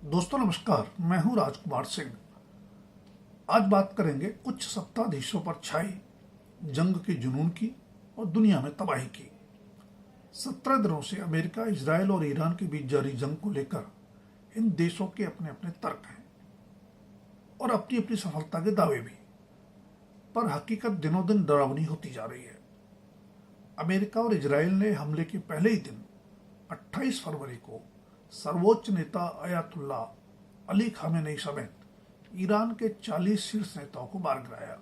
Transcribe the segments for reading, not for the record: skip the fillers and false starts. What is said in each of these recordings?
दोस्तों नमस्कार, मैं हूं राजकुमार सिंह। आज बात करेंगे कुछ सत्ताधीशों पर छाई जंग के जुनून की और दुनिया में तबाही की। 17 दिनों से अमेरिका, इजराइल और ईरान के बीच जारी जंग को लेकर इन देशों के अपने अपने तर्क हैं और अपनी अपनी सफलता के दावे भी, पर हकीकत दिनों दिन डरावनी होती जा रही है। अमेरिका और इजराइल ने हमले के पहले ही दिन 28 फरवरी को सर्वोच्च नेता अयातुल्ला अली खामेनेई समेत ईरान के 40 शीर्ष नेताओं को मार गिराया,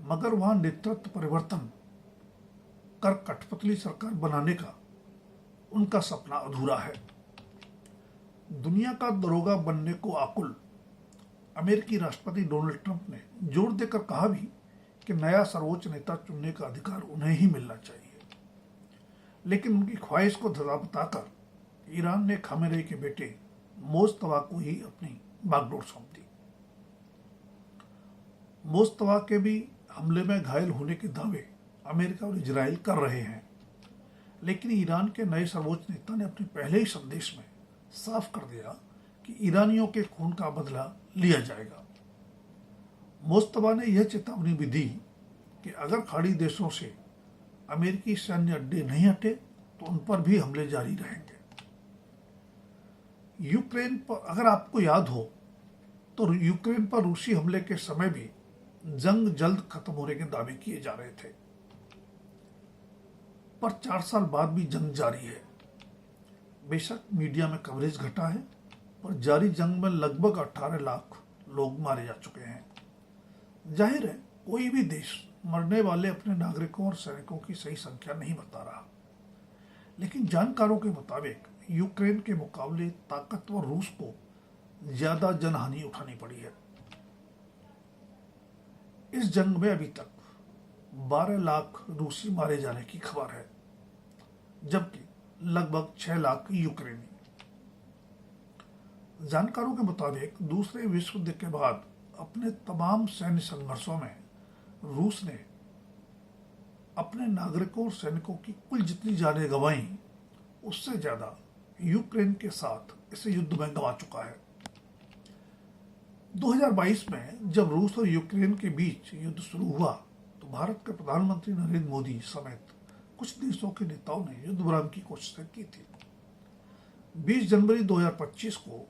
मगर वहां नेतृत्व परिवर्तन कर कठपुतली सरकार बनाने का उनका सपना अधूरा है। दुनिया का दरोगा बनने को आकुल अमेरिकी राष्ट्रपति डोनाल्ड ट्रंप ने जोर देकर कहा भी कि नया सर्वोच्च नेता चुनने का अधिकार उन्हें ही मिलना चाहिए, लेकिन उनकी ख्वाहिश को धजा बताकर ईरान ने खामेनेई के बेटे मोज्तबा को ही अपनी बागडोर सौंप दी। मोज्तबा के भी हमले में घायल होने के दावे अमेरिका और इजराइल कर रहे हैं, लेकिन ईरान के नए सर्वोच्च नेता ने अपने पहले ही संदेश में साफ कर दिया कि ईरानियों के खून का बदला लिया जाएगा। मोज्तबा ने यह चेतावनी भी दी कि अगर खाड़ी देशों से अमेरिकी सैन्य अड्डे नहीं हटे तो उन पर भी हमले जारी रहेंगे। यूक्रेन पर, अगर आपको याद हो तो यूक्रेन पर रूसी हमले के समय भी जंग जल्द खत्म होने के दावे किए जा रहे थे, पर 4 साल बाद भी जंग जारी है। बेशक मीडिया में कवरेज घटा है, पर जारी जंग में लगभग 18 लाख लोग मारे जा चुके हैं। जाहिर है कोई भी देश मरने वाले अपने नागरिकों और सैनिकों की सही संख्या नहीं बता रहा, लेकिन जानकारों के मुताबिक यूक्रेन के मुकाबले ताकतवर रूस को ज्यादा जनहानि उठानी पड़ी है। इस जंग में अभी तक 12 लाख रूसी मारे जाने की खबर है, जबकि लगभग 6 लाख यूक्रेनी। जानकारों के मुताबिक दूसरे विश्व युद्ध के बाद अपने तमाम सैन्य संघर्षों में रूस ने अपने नागरिकों और सैनिकों की कुल जितनी जानें गंवाई, उससे ज्यादा यूक्रेन के साथ इस युद्ध में गंवा चुका है। 2022 में जब रूस और यूक्रेन के बीच युद्ध शुरू हुआ तो भारत के प्रधानमंत्री नरेंद्र मोदी समेत कुछ देशों के नेताओं ने युद्ध विराम की कोशिशें की थी। 20 जनवरी 2025 को,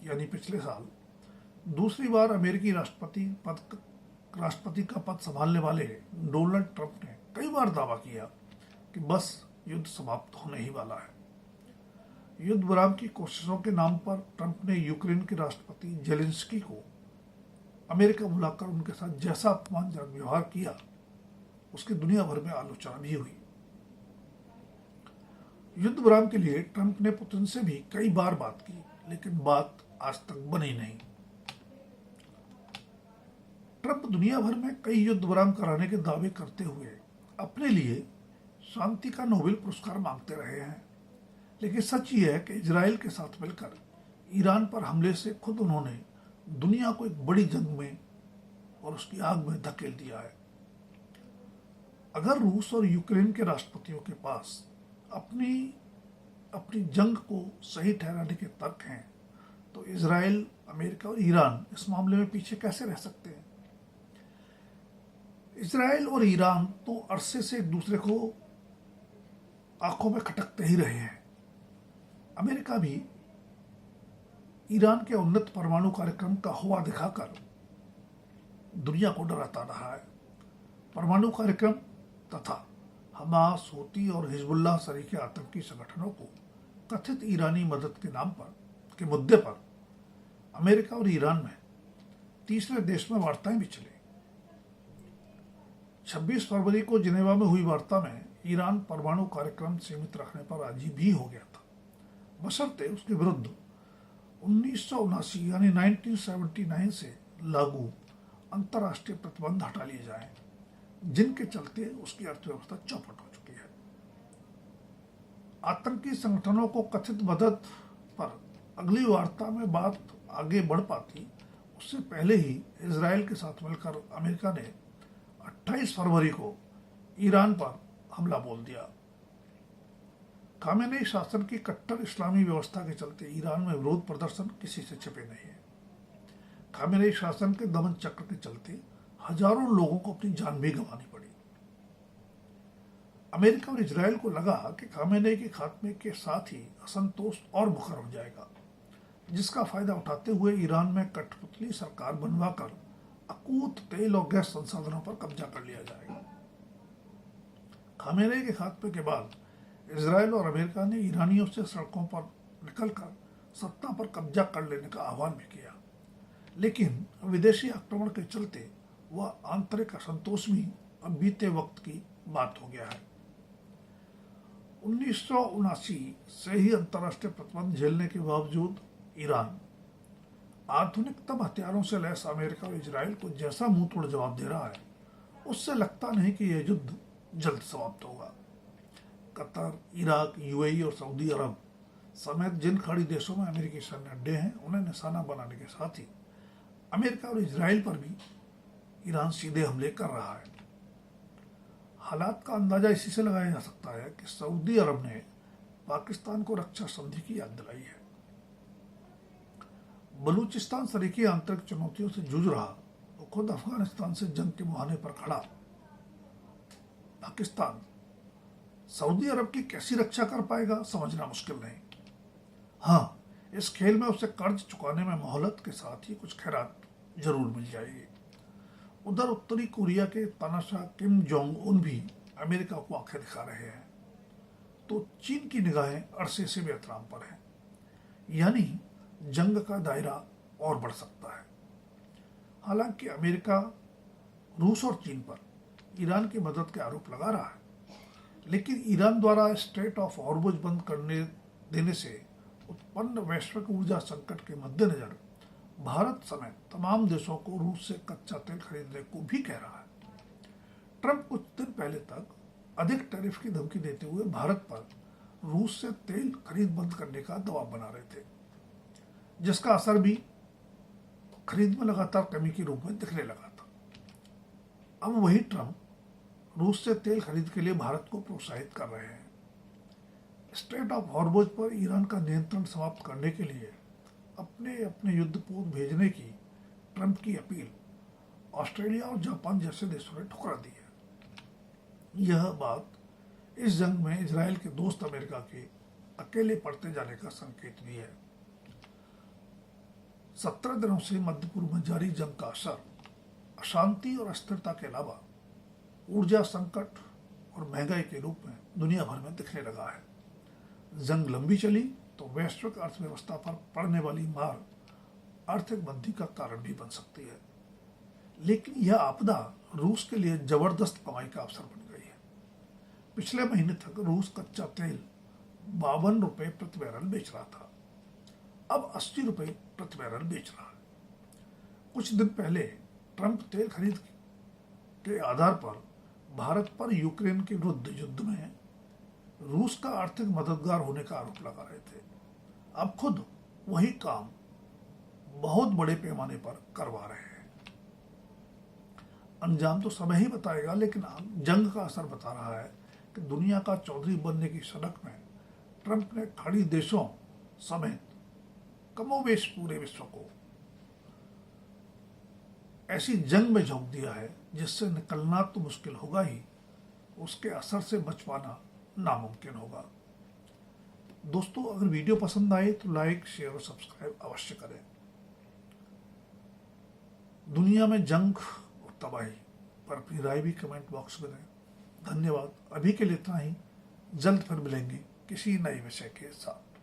यानी पिछले साल, दूसरी बार अमेरिकी राष्ट्रपति का पद संभालने वाले डोनाल्ड ट्रंप ने कई बार दावा किया कि बस युद्ध समाप्त होने ही वाला है। युद्ध विराम की कोशिशों के नाम पर ट्रंप ने यूक्रेन के राष्ट्रपति जेलेंस्की को अमेरिका बुलाकर उनके साथ जैसा अपमानजनक व्यवहार किया, उसकी दुनिया भर में आलोचना भी हुई। युद्ध विराम के लिए ट्रंप ने पुतिन से भी कई बार बात की, लेकिन बात आज तक बनी नहीं। ट्रंप दुनिया भर में कई युद्ध विराम कराने के दावे करते हुए अपने लिए शांति का नोबेल पुरस्कार मांगते रहे हैं, लेकिन सच ये है कि इजराइल के साथ मिलकर ईरान पर हमले से खुद उन्होंने दुनिया को एक बड़ी जंग में और उसकी आग में धकेल दिया है। अगर रूस और यूक्रेन के राष्ट्रपतियों के पास अपनी जंग को सही ठहराने के तर्क हैं, तो इजराइल, अमेरिका और ईरान इस मामले में पीछे कैसे रह सकते हैं। इजराइल और ईरान तो अरसे से एक दूसरे को आंखों में खटकते ही रहे हैं। अमेरिका भी ईरान के उन्नत परमाणु कार्यक्रम का हुआ दिखाकर दुनिया को डराता रहा है। परमाणु कार्यक्रम तथा हमास, हूती और हिजबुल्लाह सरीके आतंकी संगठनों को कथित ईरानी मदद के नाम पर के मुद्दे पर अमेरिका और ईरान में तीसरे देश में वार्ताएं भी चली। 26 फरवरी को जिनेवा में हुई वार्ता में ईरान परमाणु कार्यक्रम सीमित रखने पर राजी भी हो गया था, बशर्ते उसके विरुद्ध 1979 यानी 1979 से लागू अंतर्राष्ट्रीय प्रतिबंध हटा लिए जाएं, जिनके चलते उसकी अर्थव्यवस्था चौपट हो चुकी है। आतंकी संगठनों को कथित मदद पर अगली वार्ता में बात आगे बढ़ पाती, उससे पहले ही इजराइल के साथ मिलकर अमेरिका ने 28 फरवरी को ईरान पर हमला बोल दिया। खामेनेई शासन की कट्टर इस्लामी व्यवस्था के चलते ईरान में विरोध प्रदर्शन किसी से छिपे नहीं है। खामेनेई शासन के दमन चक्र के चलते हजारों लोगों को अपनी जान भी गंवानी पड़ी। अमेरिका और इजराइल को लगा कि खामेनेई के खात्मे के साथ ही असंतोष और मुखर हो जाएगा, जिसका फायदा उठाते हुए ईरान में कठपुतली सरकार बनवाकर अकूत तेल और गैस संसाधनों पर कब्जा कर लिया जाएगा। खामेनेई के खात्मे के बाद इजराइल और अमेरिका ने ईरानियों से सड़कों पर निकलकर सत्ता पर कब्जा कर लेने का आह्वान भी किया, लेकिन विदेशी आक्रमण के चलते वह आंतरिक असंतोष भी अब बीते वक्त की बात हो गया है। 1979 से ही अंतर्राष्ट्रीय प्रतिबंध झेलने के बावजूद ईरान आधुनिकतम हथियारों से लैस अमेरिका और इजराइल को जैसा मुंह तोड़ जवाब दे रहा है, उससे लगता नहीं कि यह युद्ध जल्द समाप्त होगा। कतर, इराक, यूएई और सऊदी अरब समेत जिन खाड़ी देशों में अमेरिकी सैन्य अड्डे हैं, उन्हें निशाना बनाने के साथ ही अमेरिका और इजराइल पर भी ईरान सीधे हमले कर रहा है। हालात का अंदाजा इसी से लगाया जा सकता है कि सऊदी अरब ने पाकिस्तान को रक्षा संधि की याद दिलाई है। बलूचिस्तान सरीकी आंतरिक चुनौतियों से जूझ रहा और खुद अफगानिस्तान से जंग के मुहाने पर खड़ा पाकिस्तान सऊदी अरब की कैसी रक्षा कर पाएगा, समझना मुश्किल नहीं। हाँ, इस खेल में उसे कर्ज चुकाने में मोहलत के साथ ही कुछ खैरात जरूर मिल जाएगी। उधर उत्तरी कोरिया के तानाशाह किम जोंग उन भी अमेरिका को आंखें दिखा रहे हैं, तो चीन की निगाहें अरसे से वियतनाम पर हैं। यानी जंग का दायरा और बढ़ सकता है। हालांकि अमेरिका रूस और चीन पर ईरान की मदद के आरोप लगा रहा है, लेकिन ईरान द्वारा स्ट्रेट ऑफ हॉर्मुज बंद करने देने से उत्पन्न वैश्विक ऊर्जा संकट के मद्देनजर भारत समेत तमाम देशों को रूस से कच्चा तेल खरीदने को भी कह रहा है। ट्रंप कुछ दिन पहले तक अधिक टैरिफ की धमकी देते हुए भारत पर रूस से तेल खरीद बंद करने का दबाव बना रहे थे, जिसका असर भी खरीद में लगातार कमी के रूप में दिखने लगा था। अब वही ट्रंप रूस से तेल खरीद के लिए भारत को प्रोत्साहित कर रहे हैं। स्ट्रेट ऑफ हॉर्मुज पर ईरान का नियंत्रण समाप्त करने के लिए अपने अपने युद्धपोत भेजने की ट्रंप की अपील ऑस्ट्रेलिया और जापान जैसे देशों ने ठुकरा दी है। यह बात इस जंग में इजराइल के दोस्त अमेरिका के अकेले पड़ते जाने का संकेत भी है। 17 दिनों से मध्य पूर्व में जारी जंग का असर अशांति और अस्थिरता के अलावा ऊर्जा संकट और महंगाई के रूप में दुनिया भर में दिखने लगा है। जंग लंबी चली तो वैश्विक अर्थव्यवस्था पर पड़ने वाली मार आर्थिक मंदी का कारण भी बन सकती है, लेकिन यह आपदा रूस के लिए जबरदस्त कमाई का अवसर बन गई है। पिछले महीने तक रूस कच्चा तेल 52 रुपये प्रति बैरल बेच रहा था, अब 80 रुपये प्रति बैरल बेच रहा है। कुछ दिन पहले ट्रंप तेल खरीद के आधार पर भारत पर यूक्रेन के विरुद्ध युद्ध में रूस का आर्थिक मददगार होने का आरोप लगा रहे थे। अब खुद वही काम बहुत बड़े पैमाने पर करवा रहे हैं। अंजाम तो समय ही बताएगा, लेकिन जंग का असर बता रहा है कि दुनिया का चौधरी बनने की सड़क में ट्रंप ने खाड़ी देशों समेत कमोबेश पूरे विश्व को ऐसी जंग में झोंक दिया है जिससे निकलना तो मुश्किल होगा ही, उसके असर से बच पाना नामुमकिन होगा। दोस्तों, अगर वीडियो पसंद आए तो लाइक, शेयर और सब्सक्राइब अवश्य करें। दुनिया में जंग और तबाही पर अपनी राय भी कमेंट बॉक्स में दें। धन्यवाद। अभी के लिए इतना ही। जल्द फिर मिलेंगे किसी नए विषय के साथ।